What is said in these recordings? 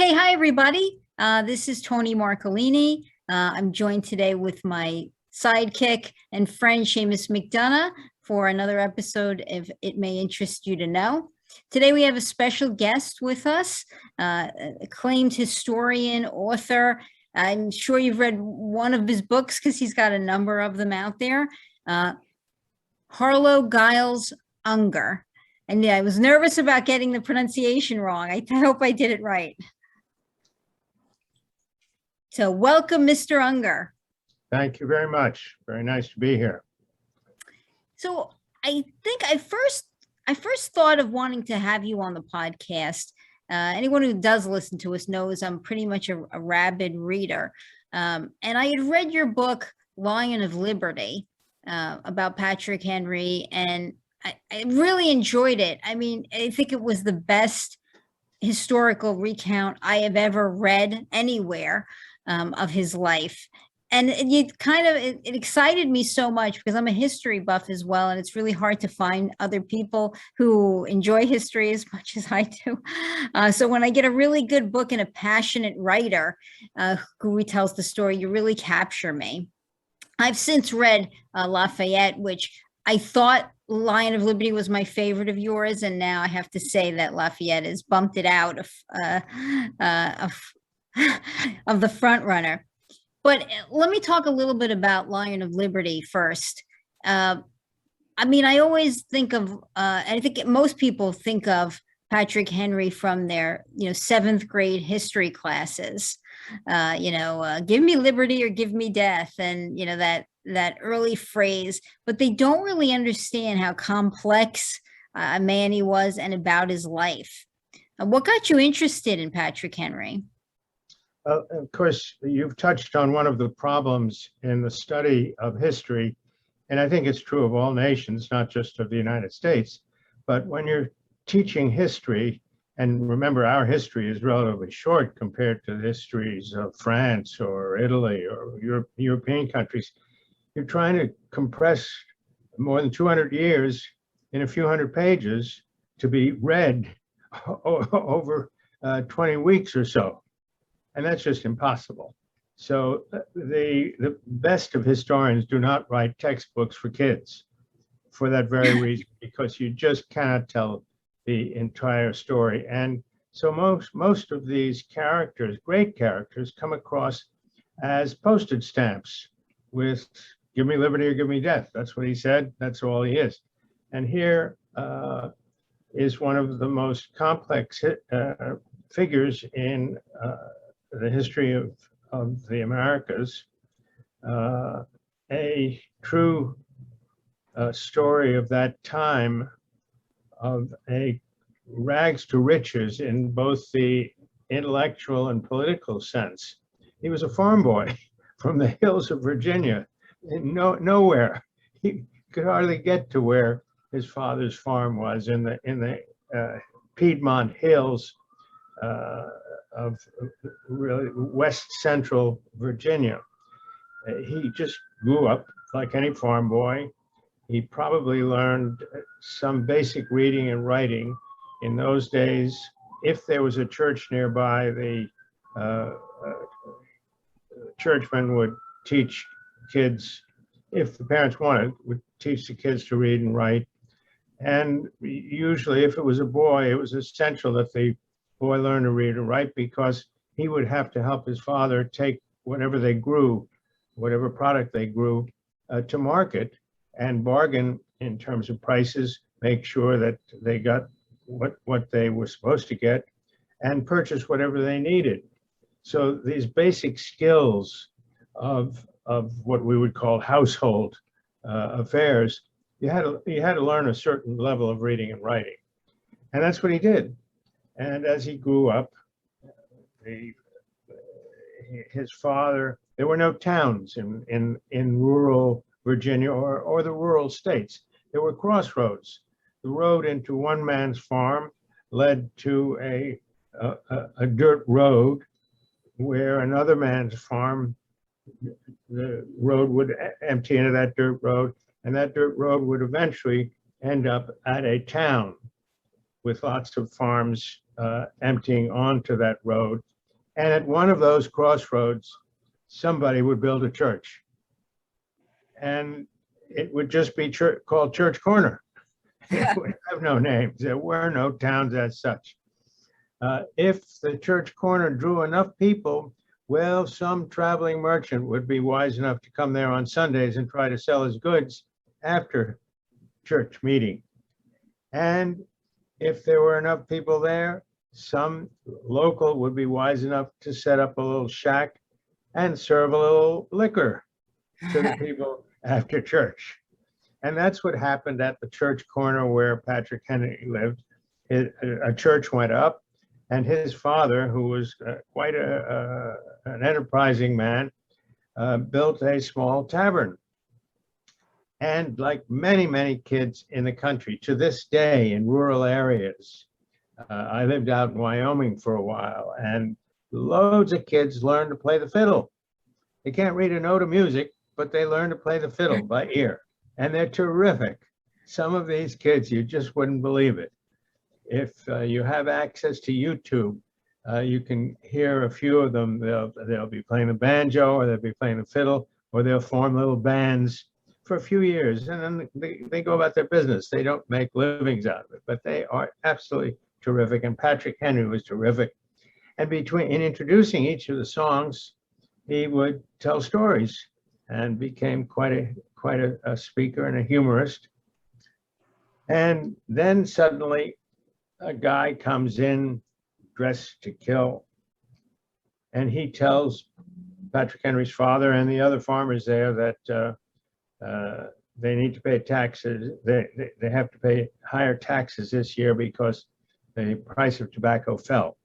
Okay, hi everybody. This is Tony Marcolini. I'm joined today with my sidekick and friend Seamus McDonough for another episode of It May Interest You to Know. Today we have a special guest with us, acclaimed historian, author. I'm sure you've read one of his books because he's got a number of them out there. Harlow Giles Unger. And yeah, I was nervous about getting the pronunciation wrong. I hope I did it right. So welcome, Mr. Unger. Thank you very much. Very nice to be here. So I think I first thought of wanting to have you on the podcast. Anyone who does listen to us knows I'm pretty much a rabid reader. And I had read your book, Lion of Liberty, about Patrick Henry, and I really enjoyed it. I mean, I think it was the best historical recount I have ever read anywhere of his life. And it excited me so much because I'm a history buff as well. And it's really hard to find other people who enjoy history as much as I do. So when I get a really good book and a passionate writer who retells the story, you really capture me. I've since read Lafayette, which I thought Lion of Liberty was my favorite of yours, and now I have to say that Lafayette has bumped it out of the front runner. But let me talk a little bit about Lion of Liberty first. I mean, I always think of, I think most people think of Patrick Henry from their, seventh grade history classes. Give me liberty or give me death, and that early phrase, but they don't really understand how complex a man he was and about his life. What got you interested in Patrick Henry? Of course, you've touched on one of the problems in the study of history, and I think it's true of all nations, not just of the United States. But when you're teaching history, and remember, our history is relatively short compared to the histories of France or Italy or European countries, you're trying to compress more than 200 years in a few hundred pages to be read over 20 weeks or so. And that's just impossible. So the best of historians do not write textbooks for kids for that very reason, because you just cannot tell the entire story. And so most of these characters, great characters, come across as postage stamps with give me liberty or give me death. That's what he said. That's all he is. And here is one of the most complex figures in the history of the Americas, a true story of that time of a rags to riches in both the intellectual and political sense. He was a farm boy from the hills of Virginia, nowhere. He could hardly get to where his father's farm was in the Piedmont hills of really west central Virginia. He just grew up like any farm boy. He probably learned some basic reading and writing. In those days, if there was a church nearby, the churchman would teach kids, if the parents wanted, would teach the kids to read and write. And usually if it was a boy, it was essential that the boy learn to read and write, because he would have to help his father take whatever they grew, whatever product they grew, to market and bargain in terms of prices, make sure that they got what they were supposed to get, and purchase whatever they needed. So these basic skills of what we would call household affairs, you had to learn a certain level of reading and writing. And that's what he did. And as he grew up, his father, there were no towns in rural Virginia or the rural states. There were crossroads. The road into one man's farm led to a dirt road where another man's farm, the road would empty into that dirt road, and that dirt road would eventually end up at a town. with lots of farms emptying onto that road. And at one of those crossroads, somebody would build a church. And it would just be called Church Corner. It would have no names. There were no towns as such. If the Church Corner drew enough people, well, some traveling merchant would be wise enough to come there on Sundays and try to sell his goods after church meeting. And if there were enough people there, some local would be wise enough to set up a little shack and serve a little liquor to the people after church. And that's what happened at the Church Corner where Patrick Henry lived. A church went up, and his father, who was quite an enterprising man, built a small tavern. And like many, many kids in the country, to this day in rural areas, I lived out in Wyoming for a while, and loads of kids learn to play the fiddle. They can't read a note of music, but they learn to play the fiddle by ear. And they're terrific. Some of these kids, you just wouldn't believe it. If you have access to YouTube, you can hear a few of them. They'll be playing the banjo, or they'll be playing the fiddle, or they'll form little bands for a few years, and then they go about their business. They don't make livings out of it, but they are absolutely terrific. And Patrick Henry was terrific. And in introducing each of the songs, he would tell stories and became quite a speaker and a humorist. And then suddenly a guy comes in dressed to kill, and he tells Patrick Henry's father and the other farmers there that they need to pay taxes. They have to pay higher taxes this year because the price of tobacco fell.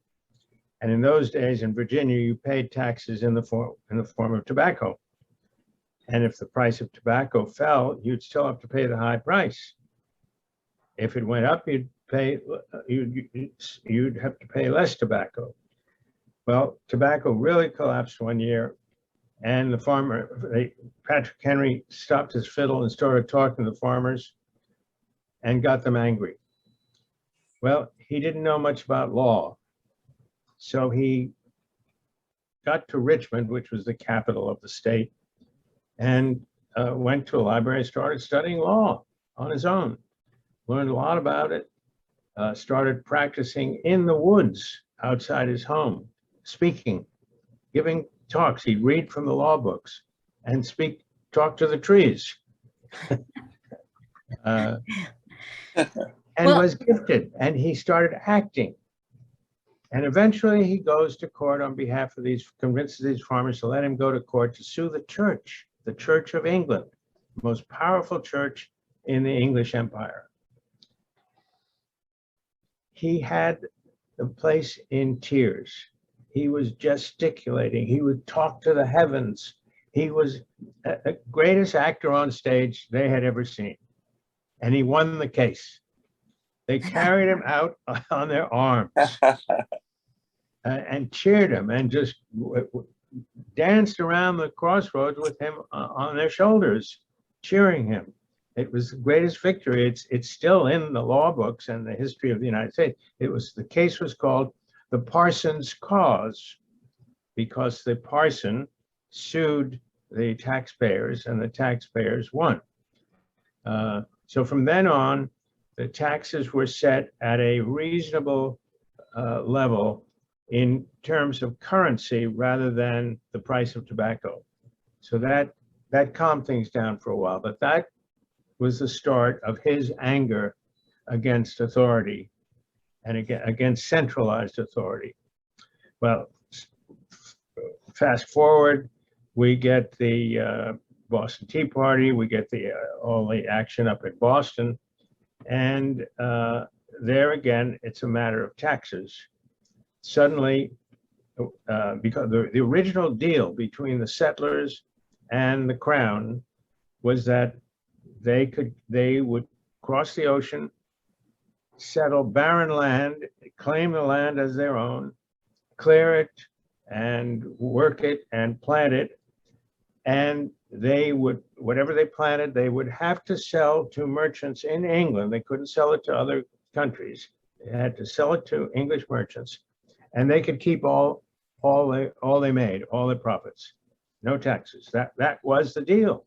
And in those days in Virginia, you paid taxes in the form of tobacco. And if the price of tobacco fell, you'd still have to pay the high price. If it went up, you'd have to pay less tobacco. Well, tobacco really collapsed one year, and Patrick Henry stopped his fiddle and started talking to the farmers and got them angry. Well, he didn't know much about law, so he got to Richmond, which was the capital of the state, and went to a library and started studying law on his own. Learned a lot about it, started practicing in the woods outside his home, speaking, giving talks. He'd read from the law books and talk to the trees. And was gifted, and he started acting. And eventually he goes to court on behalf of convinces these farmers to let him go to court to sue the Church of England, the most powerful church in the English Empire. He had the place in tears. He was gesticulating. He would talk to the heavens. He was the greatest actor on stage they had ever seen. And he won the case. They carried him out on their arms and cheered him and just danced around the crossroads with him on their shoulders, cheering him. It was the greatest victory. It's still in the law books and the history of the United States. The case was called the Parson's Cause, because the parson sued the taxpayers and the taxpayers won. So from then on, the taxes were set at a reasonable level in terms of currency rather than the price of tobacco. So that calmed things down for a while, but that was the start of his anger against authority and against centralized authority. Well, fast forward, we get the Boston Tea Party, we get all the action up in Boston, and there again, it's a matter of taxes. Suddenly, because the original deal between the settlers and the crown was that they would cross the ocean, settle barren land, claim the land as their own, clear it and work it and plant it, and they would, whatever they planted, they would have to sell to merchants in England. They couldn't sell it to other countries. had to sell it to English merchants, and they could keep all they made, all their profits, no taxes. That was the deal.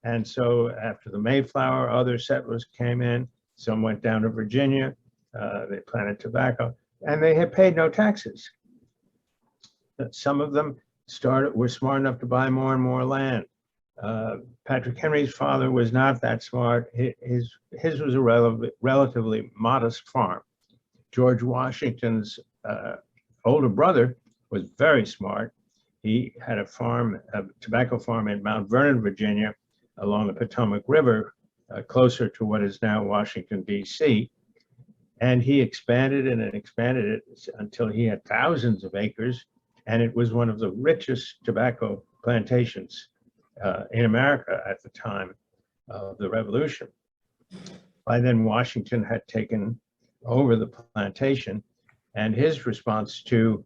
And so after the Mayflower, other settlers came in. Some went down to Virginia. They planted tobacco, and they had paid no taxes. Some of them were smart enough to buy more and more land. Patrick Henry's father was not that smart. His was a relatively modest farm. George Washington's older brother was very smart. He had a tobacco farm in Mount Vernon, Virginia, along the Potomac River, closer to what is now Washington, D.C. And he expanded it and expanded it until he had thousands of acres. And it was one of the richest tobacco plantations in America at the time of the Revolution. By then, Washington had taken over the plantation, and his response to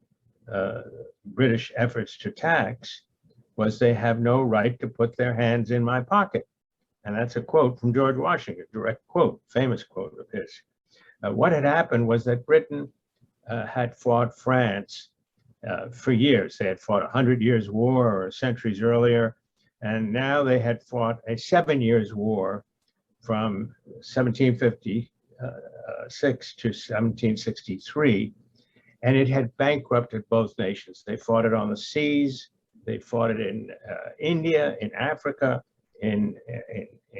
British efforts to tax was, "They have no right to put their hands in my pocket." And that's a quote from George Washington, direct quote, famous quote of his. What had happened was that Britain had fought France for years. They had fought 100 Years' War or centuries earlier, and now they had fought a 7 Years' War from 1756 to 1763, and it had bankrupted both nations. They fought it on the seas, they fought it in India, in Africa, in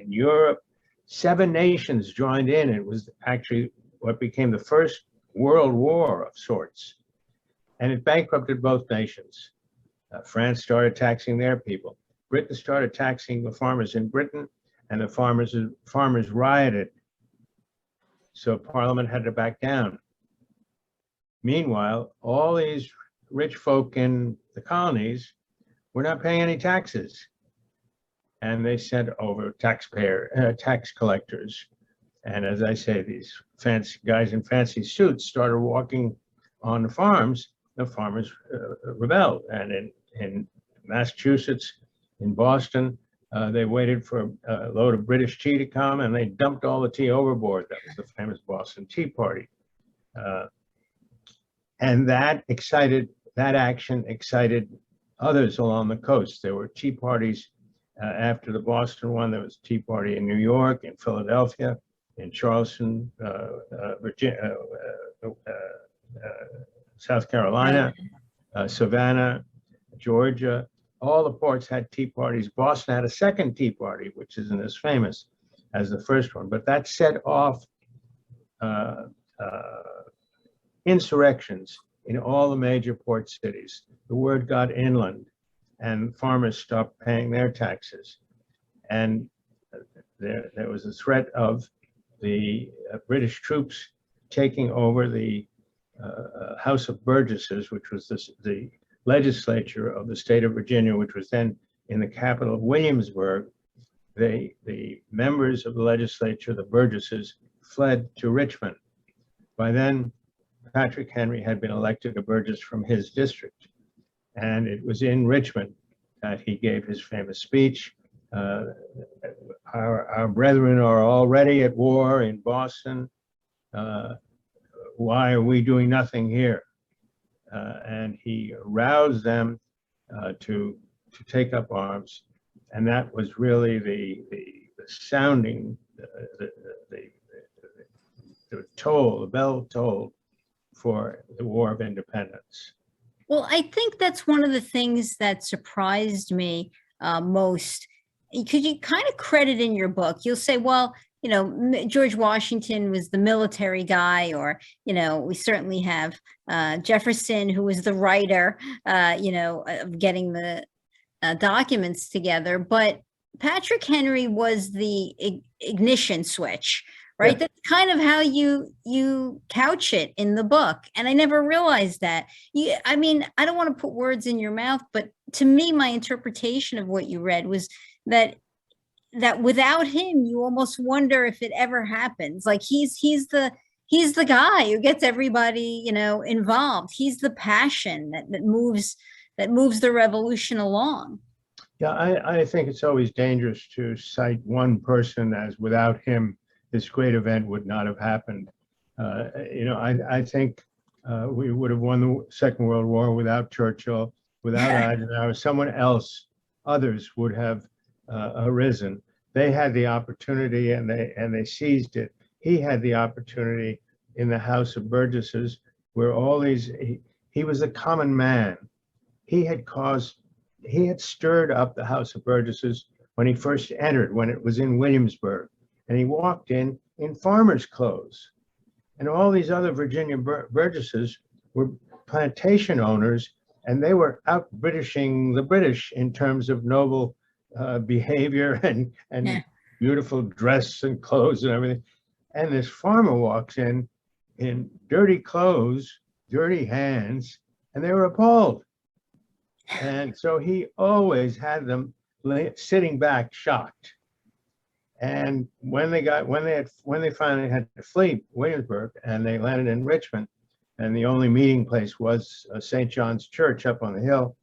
Europe. 7 nations joined in. It was actually what became the first world war of sorts. And it bankrupted both nations. France started taxing their people. Britain started taxing the farmers in Britain, and the farmers rioted. So Parliament had to back down. Meanwhile, all these rich folk in the colonies were not paying any taxes. And they sent over tax collectors. And as I say, these fancy guys in fancy suits started walking on the farms. The farmers rebelled. And in Massachusetts, in Boston, they waited for a load of British tea to come, and they dumped all the tea overboard. That was the famous Boston Tea Party. And that action excited others along the coast. There were tea parties after the Boston one. There was a tea party in New York, in Philadelphia, in Charleston, Virginia, South Carolina, Savannah, Georgia. All the ports had tea parties. Boston had a second tea party, which isn't as famous as the first one, but that set off insurrections in all the major port cities. The word got inland, and farmers stopped paying their taxes. And there was a threat of the British troops taking over the House of Burgesses, which was the legislature of the state of Virginia, which was then in the capital of Williamsburg. The members of the legislature, the Burgesses, fled to Richmond. By then, Patrick Henry had been elected a Burgess from his district, and it was in Richmond that he gave his famous speech. Our brethren are already at war in Boston. Why are we doing nothing here? And he roused them to take up arms, and that was really the sounding, the bell tolled for the War of Independence. Well, I think that's one of the things that surprised me most, because you kind of credit in your book. You'll say, well, George Washington was the military guy, or, we certainly have Jefferson, who was the writer, of getting the documents together. But Patrick Henry was the ignition switch, right? Yeah. That's kind of how you couch it in the book. And I never realized that. I don't want to put words in your mouth, but to me, my interpretation of what you read was that without him, you almost wonder if it ever happens. Like he's the guy who gets everybody, involved. He's the passion that moves the revolution along. Yeah, I think it's always dangerous to cite one person as without him, this great event would not have happened. I think we would have won the Second World War without Churchill, without Eisenhower. Someone else, others would have arisen. They had the opportunity and they seized it. He had the opportunity in the House of Burgesses, where he was a common man. He had stirred up the House of Burgesses when he first entered, when it was in Williamsburg, and he walked in farmer's clothes. And all these other Virginia Burgesses were plantation owners, and they were out Britishing the British in terms of noble behavior and beautiful dress and clothes and everything. And this farmer walks in dirty clothes, dirty hands, and they were appalled. And so he always had them sitting back, shocked. And when they finally had to flee Williamsburg and they landed in Richmond, and the only meeting place was St. John's Church up on the hill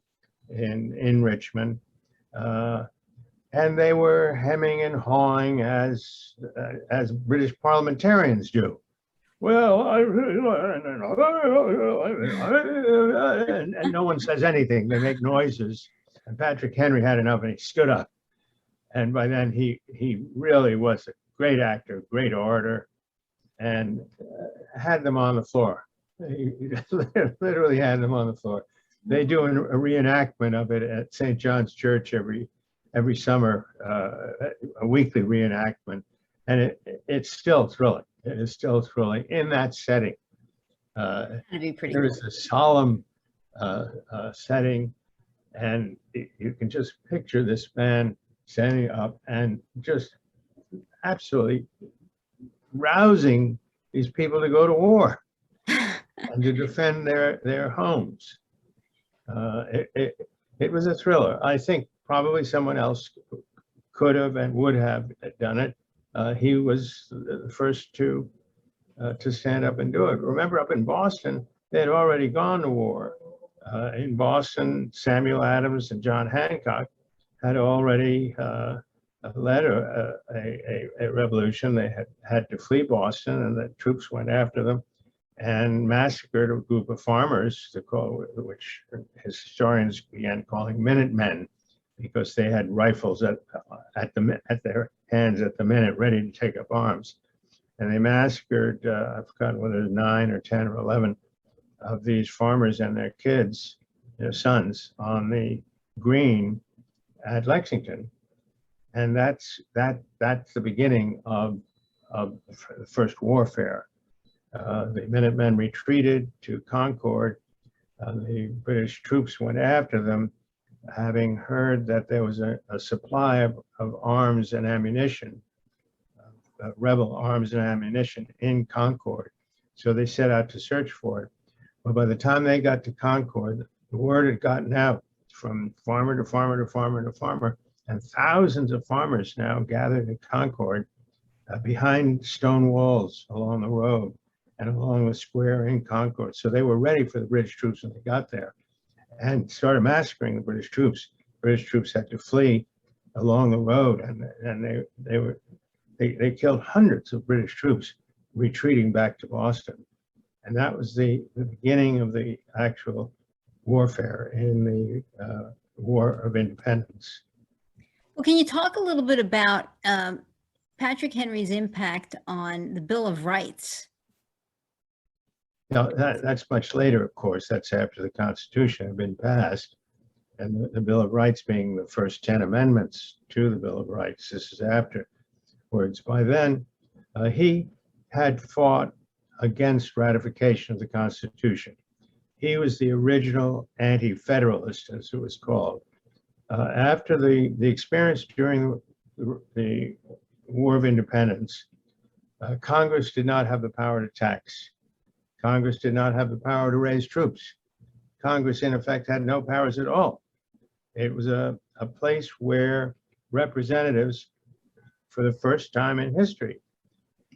in Richmond, and they were hemming and hawing as British parliamentarians do. Well, and no one says anything. They make noises. And Patrick Henry had enough, and he stood up. And by then, he really was a great actor, great orator, and had them on the floor. He literally had them on the floor. They do a reenactment of it at St. John's Church every summer, a weekly reenactment, and it's still thrilling. It is still thrilling in that setting. That'd be pretty there cool. is a solemn setting, and you can just picture this man standing up and just absolutely rousing these people to go to war and to defend their homes. It was a thriller. I think probably someone else could have and would have done it. He was the first to stand up and do it. Remember, up in Boston, they had already gone to war. In Boston, Samuel Adams and John Hancock had already led a revolution. They had to flee Boston, and the troops went after them and massacred a group of farmers, which historians began calling Minutemen, because they had rifles at their hands at the minute, ready to take up arms. And they massacred, I've forgotten whether it was 9 or 10 or 11 of these farmers and their kids, their sons, on the green at Lexington. And that's the beginning of the first warfare. The Minutemen retreated to Concord. The British troops went after them, having heard that there was a supply of arms and ammunition, rebel arms and ammunition in Concord. So they set out to search for it. But by the time they got to Concord, the word had gotten out from farmer to farmer to farmer to farmer, and thousands of farmers now gathered in Concord behind stone walls along the road and along the square in Concord. So they were ready for the British troops when they got there, and started massacring the British troops. British troops had to flee along the road, and they killed hundreds of British troops retreating back to Boston. And that was the beginning of the actual warfare in the War of Independence. Well, can you talk a little bit about Patrick Henry's impact on the Bill of Rights? Now, that's much later, of course. That's after the Constitution had been passed, and the Bill of Rights being the first 10 amendments to the Bill of Rights. This is afterwards. By then, he had fought against ratification of the Constitution. He was the original anti-federalist, as it was called. After the experience during the War of Independence, Congress did not have the power to tax. Congress did not have the power to raise troops. Congress, in effect, had no powers at all. It was a place where representatives, for the first time in history,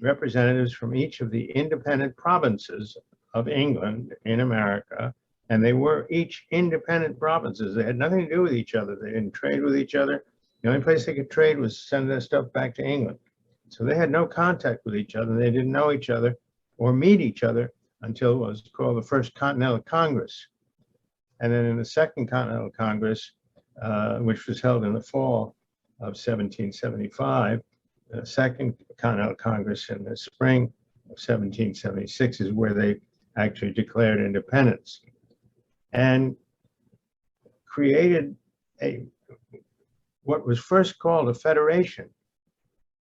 representatives from each of the independent provinces of England in America, and they were each independent provinces. They had nothing to do with each other. They didn't trade with each other. The only place they could trade was send their stuff back to England. So they had no contact with each other. They didn't know each other. or meet each other until it was called the First Continental Congress. And then in the Second Continental Congress, which was held in the fall of 1775, the Second Continental Congress in the spring of 1776 is where they actually declared independence and created what was first called a federation,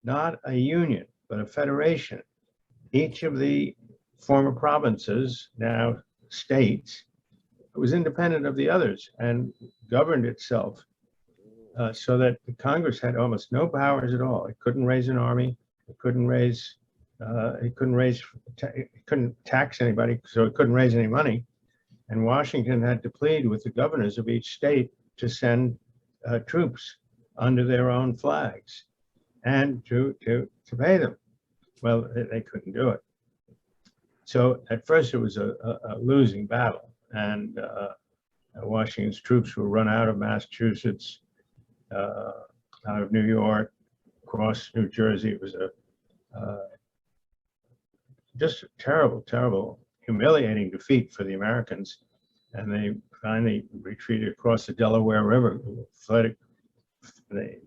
not a union, but a federation. Each of the former provinces, now states, was independent of the others and governed itself so that the Congress had almost no powers at all. It couldn't raise an army. It couldn't tax anybody, so it couldn't raise any money. And Washington had to plead with the governors of each state to send troops under their own flags and to pay them. Well, they couldn't do it. So at first it was a losing battle, and Washington's troops were run out of Massachusetts, out of New York, across New Jersey. It was just a terrible, terrible, humiliating defeat for the Americans. And they finally retreated across the Delaware River, they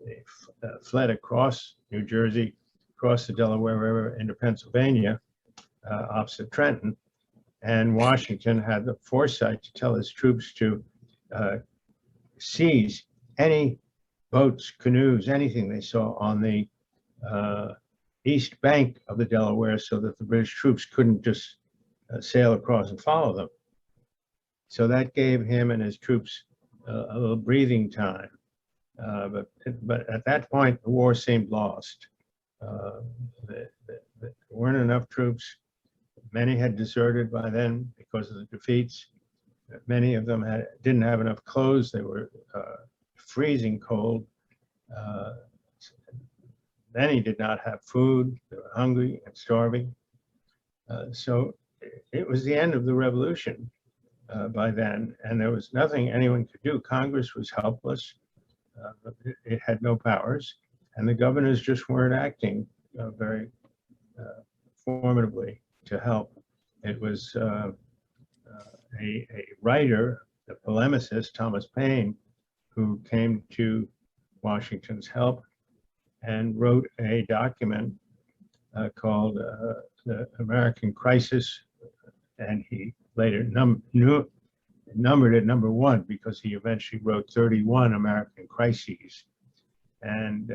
fled across New Jersey, across the Delaware River into Pennsylvania, opposite Trenton. And Washington had the foresight to tell his troops to seize any boats, canoes, anything they saw on the east bank of the Delaware so that the British troops couldn't just sail across and follow them. So that gave him and his troops a little breathing time. But at that point, the war seemed lost. There weren't enough troops. Many had deserted by then because of the defeats. Many of them didn't have enough clothes. They were freezing cold. Many did not have food. They were hungry and starving. So it was the end of the revolution by then, and there was nothing anyone could do. Congress was helpless. It had no powers, and the governors just weren't acting very formidably to help. It was a writer, a polemicist, Thomas Paine, who came to Washington's help and wrote a document called the American Crisis, and he later numbered it number 1 because he eventually wrote 31 American Crises. And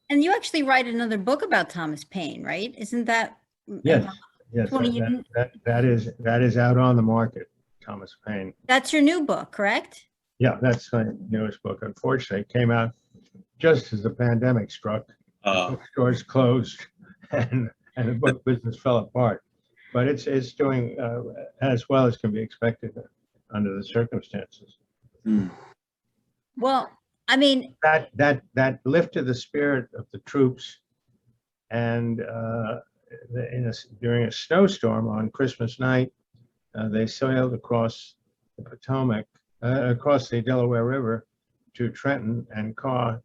you actually write another book about Thomas Paine, right? Isn't that? Yes, that is out on the market, Thomas Paine. That's your new book, correct? Yeah, that's my newest book. Unfortunately, it came out just as the pandemic struck. Bookstores closed, and the book business fell apart. But it's doing as well as can be expected under the circumstances. Well, I mean, that lifted the spirit of the troops, and during a snowstorm on Christmas night, they sailed across the Potomac, across the Delaware River to Trenton, and caught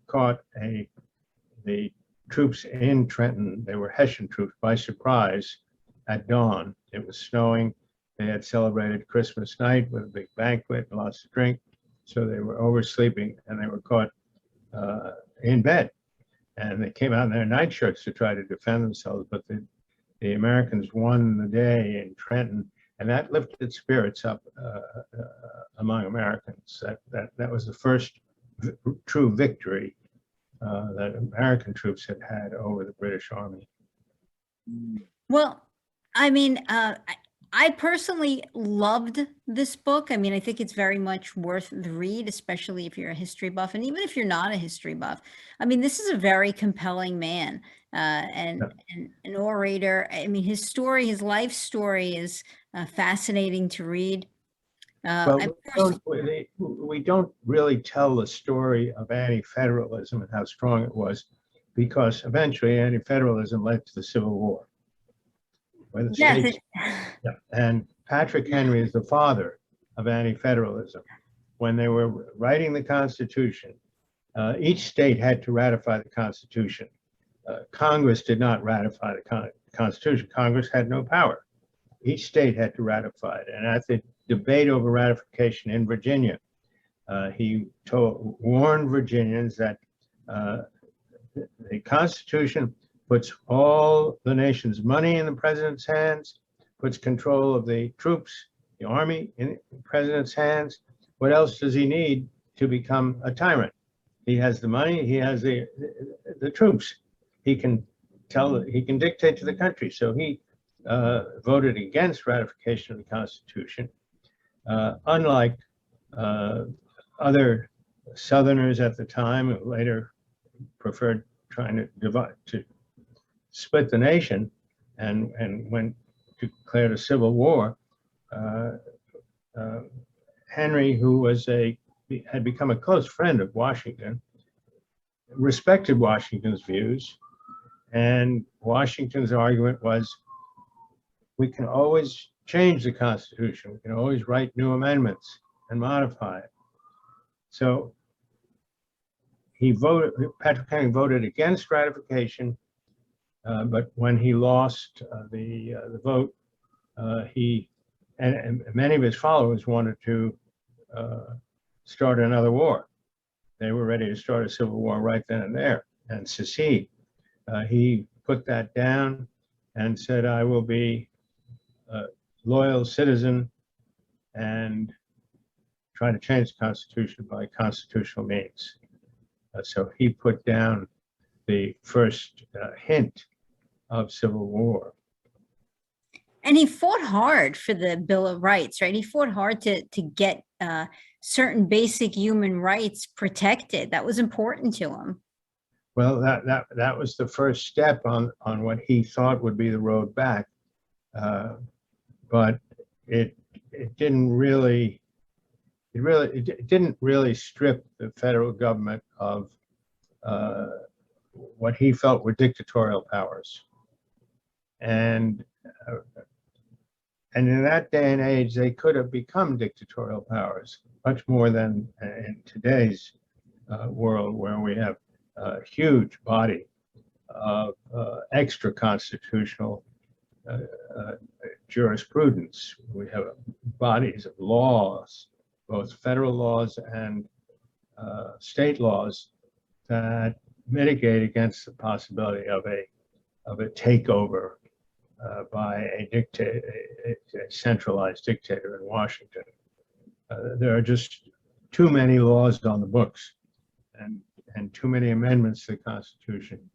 the troops in Trenton. They were Hessian troops by surprise at dawn. It was snowing. They had celebrated Christmas night with a big banquet and lots to drink. So they were oversleeping, and they were caught in bed. And they came out in their nightshirts to try to defend themselves. But the Americans won the day in Trenton, and that lifted spirits up among Americans. That was the first true victory that American troops had over the British Army. Well, I mean, I personally loved this book. I mean, I think it's very much worth the read, especially if you're a history buff, and even if you're not a history buff. I mean, this is a very compelling man and an orator. I mean, his story, his life story is fascinating to read. We don't really tell the story of anti-federalism and how strong it was, because eventually anti-federalism led to the Civil War. Yes. And Patrick Henry is the father of anti-federalism. When they were writing the Constitution, each state had to ratify the Constitution. Congress did not ratify the Constitution. Congress had no power. each state had to ratify it. And at the debate over ratification in Virginia, he warned Virginians that the Constitution puts all the nation's money in the president's hands, puts control of the troops, the army in the president's hands. What else does he need to become a tyrant? He has the money, he has the troops. He can dictate to the country. So he voted against ratification of the Constitution. Unlike other Southerners at the time who later preferred trying to split the nation and went to declare a civil war, Henry, who had become a close friend of Washington, respected Washington's views, and Washington's argument was, we can always change the Constitution, we can always write new amendments and modify it. So Patrick Henry voted against ratification, but when he lost the vote, he and many of his followers wanted to start another war. They were ready to start a civil war right then and there and secede. He put that down and said, I will be a loyal citizen and try to change the Constitution by constitutional means. So he put down the first hint of civil war. And he fought hard for the Bill of Rights, right? He fought hard to get certain basic human rights protected. That was important to him. Well, that was the first step on what he thought would be the road back, but it didn't really strip the federal government of what he felt were dictatorial powers, and in that day and age, they could have become dictatorial powers, much more than in today's world, where we have a huge body of extra-constitutional jurisprudence. We have bodies of laws, both federal laws and state laws, that mitigate against the possibility of a takeover by a centralized dictator in Washington. There are just too many laws on the books and too many amendments to the Constitution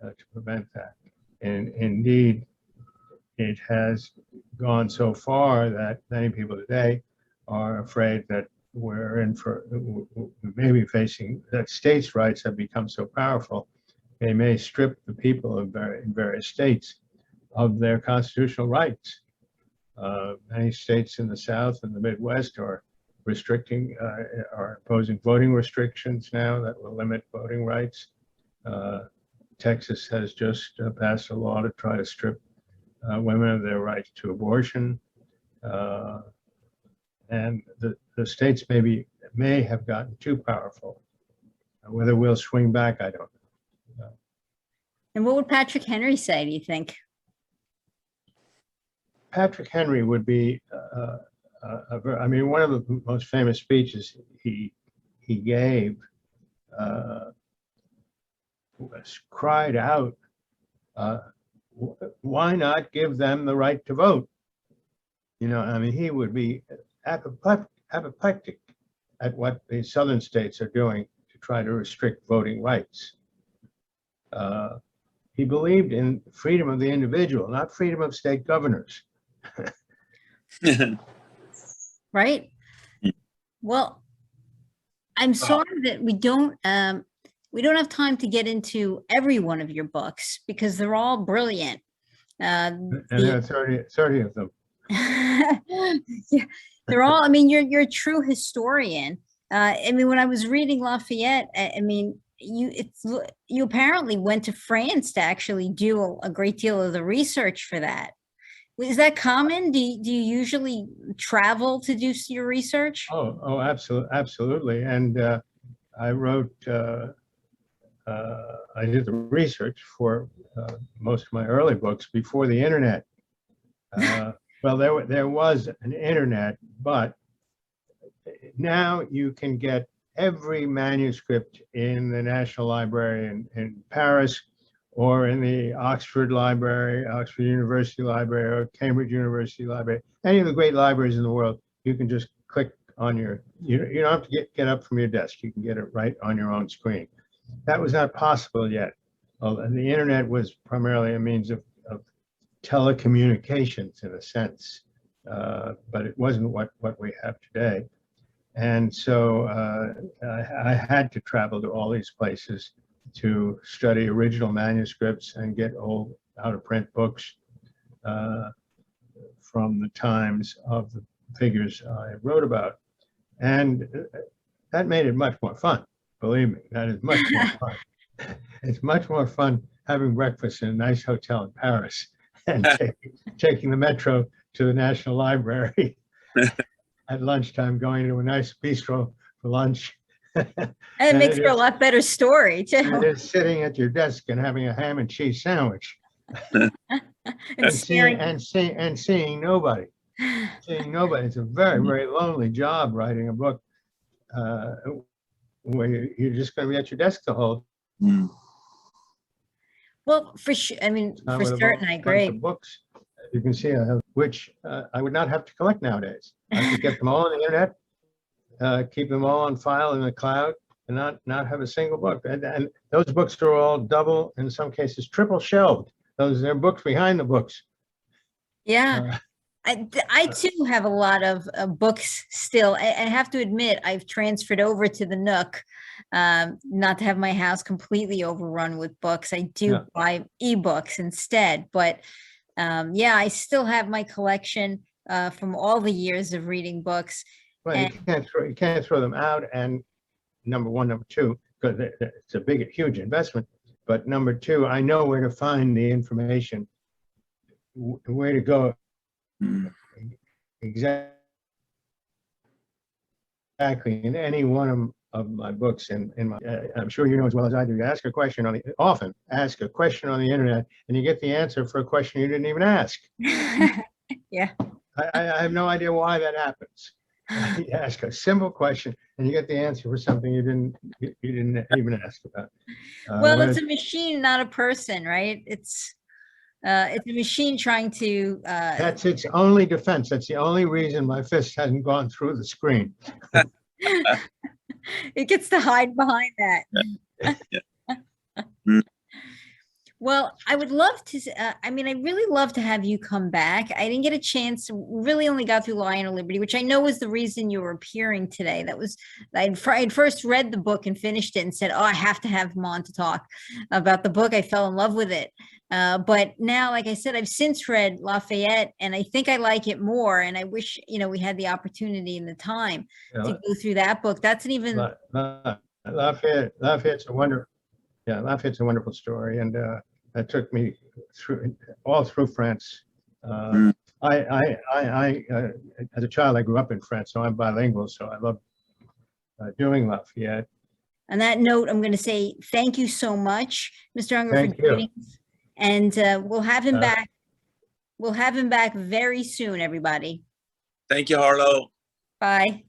to prevent that. And indeed, it has gone so far that many people today are afraid that we may be facing, that states' rights have become so powerful, they may strip the people in various states of their constitutional rights. Many states in the South and the Midwest are imposing voting restrictions now that will limit voting rights. Texas has just passed a law to try to strip women of their right to abortion. And the states may have gotten too powerful. Whether we'll swing back, I don't know. And what would Patrick Henry say, do you think? Patrick Henry would be, I mean, one of the most famous speeches he gave cried out, why not give them the right to vote? You know, I mean, he would be apoplectic at what the southern states are doing to try to restrict voting rights. He believed in freedom of the individual, not freedom of state governors. Right. Well, I'm sorry that we don't have time to get into every one of your books because they're all brilliant. And there are 30 of them. Yeah, they're all, I mean, you're a true historian. I mean, when I was reading Lafayette, I mean, you apparently went to France to actually do a great deal of the research for that. Is that common? Do you usually travel to do your research? Oh, absolutely. And I wrote, I did the research for most of my early books before the internet. Well, there was an internet, but now you can get every manuscript in the National Library in Paris, or in the Oxford Library, Oxford University Library, or Cambridge University Library, any of the great libraries in the world. You can just click on you don't have to get up from your desk. You can get it right on your own screen. That was not possible yet. And the internet was primarily a means of telecommunications in a sense, but it wasn't what we have today. And so I had to travel to all these places to study original manuscripts and get old out-of-print books from the times of the figures I wrote about. And that made it much more fun. Believe me, that is much more fun. It's much more fun having breakfast in a nice hotel in Paris and taking the metro to the National Library at lunchtime, going to a nice bistro for lunch. And it makes for a lot better story too. And it's sitting at your desk and having a ham and cheese sandwich and seeing nobody. Seeing nobody. It's a very, very lonely job writing a book where you're just going to be at your desk the whole time. Well, for sure. I mean, for certain, I agree. Books, you can see, I have, which I would not have to collect nowadays. I could get them all on the internet, keep them all on file in the cloud, and not have a single book. And those books are all double, in some cases, triple shelved. They're books behind the books. Yeah. I too have a lot of books still. I have to admit, I've transferred over to the Nook, not to have my house completely overrun with books. I do buy ebooks instead, but yeah, I still have my collection from all the years of reading books. Well, you can't throw them out. And number one, number two, because it's a huge investment. But number two, I know where to find the information, where to go. Exactly in any one of my books, and I'm sure you know as well as I do. You ask a question often ask a question on the internet, and you get the answer for a question you didn't even ask. Yeah, I have no idea why that happens. You ask a simple question, and you get the answer for something you didn't even ask about. Well, it's a machine, not a person, right? It's a machine trying to. That's its only defense. That's the only reason my fist hasn't gone through the screen. It gets to hide behind that. Well, I would love to. I mean, I really love to have you come back. I didn't get a chance. Really, only got through Lion of Liberty, which I know was the reason you were appearing today. That was I'd first read the book and finished it and said, "Oh, I have to have him on to talk about the book." I fell in love with it. But now, like I said, I've since read Lafayette, and I think I like it more. And I wish we had the opportunity and the time to go through that book. That's an even Lafayette's a wonderful story, and that took me all through France. I as a child, I grew up in France, so I'm bilingual. So I love doing Lafayette. On that note, I'm going to say thank you so much, Mr. Unger, for joining us. And we'll have him back. We'll have him back very soon, everybody. Thank you, Harlow. Bye.